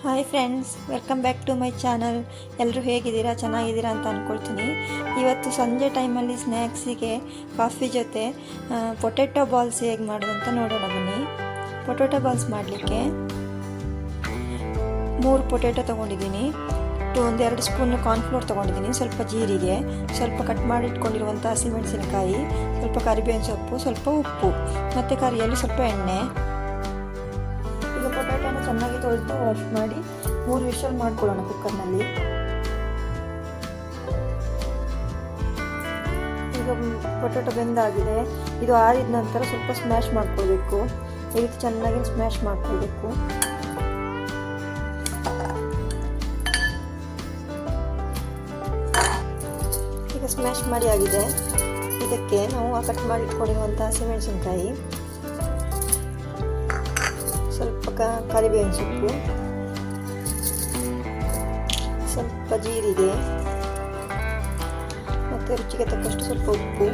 Hi friends, welcome back to my channel. ಎಲ್ಲರೂ ಹೇಗಿದ್ದೀರಾ? ಚೆನ್ನಾಗಿದ್ದೀರಾ ಅಂತ ಅಂದ್ಕೊಳ್ತೀನಿ. ಇವತ್ತು ಸಂಜೆ ಟೈಮಲ್ಲಿ ಸ್ನ್ಯಾಕ್ಸಿಗೆ ಕಾಫಿ ಜೊತೆ ಪೊಟೆಟೊ ಬಾಲ್ಸ್ ಹೇಗೆ ಮಾಡೋದಂತ ನೋಡೋಣ ಬನ್ನಿ. ಪೊಟೆಟೊ ಬಾಲ್ಸ್ ಮಾಡಲಿಕ್ಕೆ 3 ಪೊಟೆಟೊ ತೊಗೊಂಡಿದ್ದೀನಿ, 1-2 ಸ್ಪೂನ್ ಕಾರ್ನ್ಫ್ಲೋರ್ ತೊಗೊಂಡಿದ್ದೀನಿ, ಸ್ವಲ್ಪ ಜೀರಿಗೆ, ಸ್ವಲ್ಪ ಕಟ್ ಮಾಡಿ ಇಟ್ಕೊಂಡಿರುವಂಥ ಹಸಿಮೆಣಸಿನಕಾಯಿ, ಸ್ವಲ್ಪ ಕರಿಬೇವಿನ ಸೊಪ್ಪು, ಸ್ವಲ್ಪ ಉಪ್ಪು ಮತ್ತು ಕರಿಯಲ್ಲಿ ಸ್ವಲ್ಪ ಎಣ್ಣೆ. ಈಗ ಪೊಟ್ಯಾಟೊನ ಚೆನ್ನಾಗಿ ತೊಳೆದು ವಾಶ್ ಮಾಡಿ 3 ವಿಷಲ್ ಮಾಡ್ಕೊಳ್ಳೋಣ ಕುಕ್ಕರ್ನಲ್ಲಿ. ಈಗ ಪೊಟ್ಯಾಟೊ ಬೆಂದಾಗಿದೆ. ಇದು ಆರಿದ ನಂತರ ಸ್ವಲ್ಪ ಸ್ಮ್ಯಾಶ್ ಮಾಡ್ಕೊಳ್ಬೇಕು. ಈ ರೀತಿ ಚೆನ್ನಾಗಿ ಸ್ಮ್ಯಾಶ್ ಮಾಡ್ಕೊಳ್ಬೇಕು. ಈಗ ಸ್ಮ್ಯಾಶ್ ಮಾಡಿ ಆಗಿದೆ. ಇದಕ್ಕೆ ನಾವು ಕಟ್ ಮಾಡಿ ಇಟ್ಕೊಂಡಿರುವಂಥ ಹಸಿಮೆಣಸಿನಕಾಯಿ, ಸ್ವಲ್ಪ ಕರಿಬೇವಿನ ಸೊಪ್ಪು, ಸ್ವಲ್ಪ ಜೀರಿಗೆ ಮತ್ತು ರುಚಿಗೆ ತಕ್ಕಷ್ಟು ಸ್ವಲ್ಪ ಉಪ್ಪು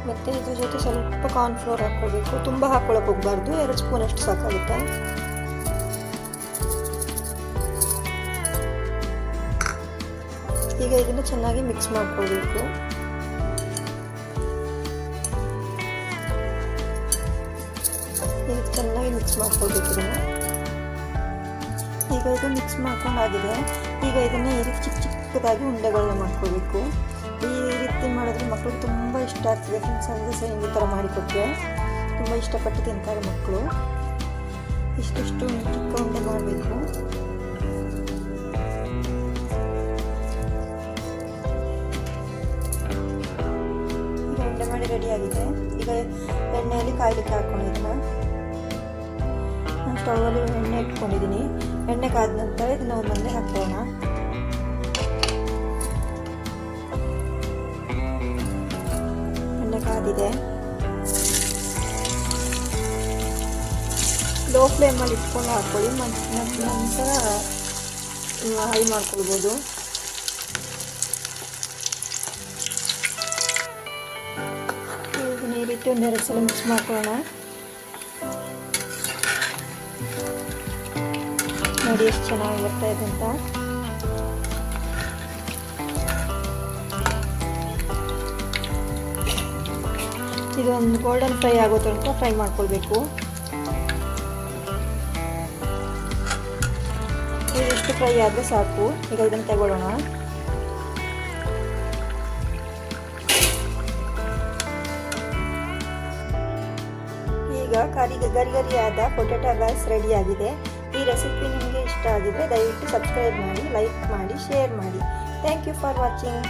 ಮತ್ತು ಇದ್ರ ಜೊತೆ ಸ್ವಲ್ಪ ಕಾರ್ನ್ಫ್ಲೋರ್ ಹಾಕ್ಕೊಳ್ಬೇಕು. ತುಂಬ ಹಾಕ್ಕೊಳ್ಳೋಕೆ ಹೋಗಬಾರ್ದು, 2 ಸ್ಪೂನ್ ಅಷ್ಟು ಸಾಕಾಗುತ್ತೆ. ಈಗ ಇದನ್ನು ಚೆನ್ನಾಗಿ ಮಿಕ್ಸ್ ಮಾಡ್ಕೊಳ್ಬೇಕು. ಚೆನ್ನಾಗಿ ಮಿಕ್ಸ್ ಮಾಡ್ಕೊಳ್ಬೇಕು ಇದನ್ನು. ಈಗ ಇದು ಮಿಕ್ಸ್ ಮಾಡ್ಕೊಂಡಾಗಿದೆ. ಈಗ ಇದನ್ನು ಈ ರೀತಿ ಚಿಕ್ಕದಾಗಿ ಉಂಡೆಗಳನ್ನ ಮಾಡ್ಕೊಳ್ಬೇಕು. ಈ ರೀತಿ ಮಾಡಿದ್ರೆ ಮಕ್ಕಳಿಗೆ ತುಂಬ ಇಷ್ಟ ಆಗ್ತದೆ. ಫ್ರೆಂಡ್ಸ್ ಅಂದರೆ ಸಹ ಈ ಥರ ಮಾಡಿಕೊಟ್ರೆ ತುಂಬ ಇಷ್ಟಪಟ್ಟು ತಿಂತಾರೆ ಮಕ್ಕಳು. ಇಷ್ಟು ಚಿಕ್ಕ ಉಂಡೆ ಮಾಡಬೇಕು. ಈಗ ಉಂಡೆ ಮಾಡಿ ರೆಡಿಯಾಗಿದೆ. ಈಗ ಎಣ್ಣೆಯಲ್ಲಿ ಕಾಯ್ಲಿಕ್ಕೆ ಹಾಕ್ಕೊಂಡಿದ್ದೀನಿ. ಸ್ಟೌವಲ್ಲಿ ಎಣ್ಣೆ ಇಟ್ಕೊಂಡಿದ್ದೀನಿ. ಎಣ್ಣೆ ಕಾದ ನಂತರ ಇದನ್ನ ಒಂದೊಂದೇ ಹಾಕೋಣ. ಎಣ್ಣೆ ಕಾದಿದೆ. ಲೋ ಫ್ಲೇಮಲ್ಲಿ ಇಟ್ಕೊಂಡು ಹಾಕ್ಕೊಳ್ಳಿ. ನಂತರ ಹೈ ಮಾಡ್ಕೊಳ್ಬೋದು. ಈ ರೀತಿ 1-2 ಸಲ ಮಿಕ್ಸ್ ಮಾಡ್ಕೊಳ್ಳೋಣ. ನೋಡಿ ಎಷ್ಟು ಚೆನ್ನಾಗಿ ಬರ್ತಾ ಇದೆ ಅಂತ. ಇದೊಂದು ಗೋಲ್ಡನ್ ಫ್ರೈ ಆಗೋ ತನಕ ಫ್ರೈ ಮಾಡ್ಕೊಳ್ಬೇಕು. ಎಷ್ಟು ಫ್ರೈ ಆದರೆ ಸಾಕು. ಈಗ ಇದನ್ನು ತಗೊಳ್ಳೋಣ. ಈಗ ಗರಿಗರಿಯಾದ ಪೊಟೆಟೊ ಬಾಲ್ಸ್ ರೆಡಿಯಾಗಿದೆ. ಈ ರೆಸಿಪಿ ನಿಮಗೆ ಇಷ್ಟ ಆಗಿದ್ರೆ ದಯವಿಟ್ಟು ಸಬ್ಸ್ಕ್ರೈಬ್ ಮಾಡಿ, ಲೈಕ್ ಮಾಡಿ, ಶೇರ್ ಮಾಡಿ. Thank you for watching.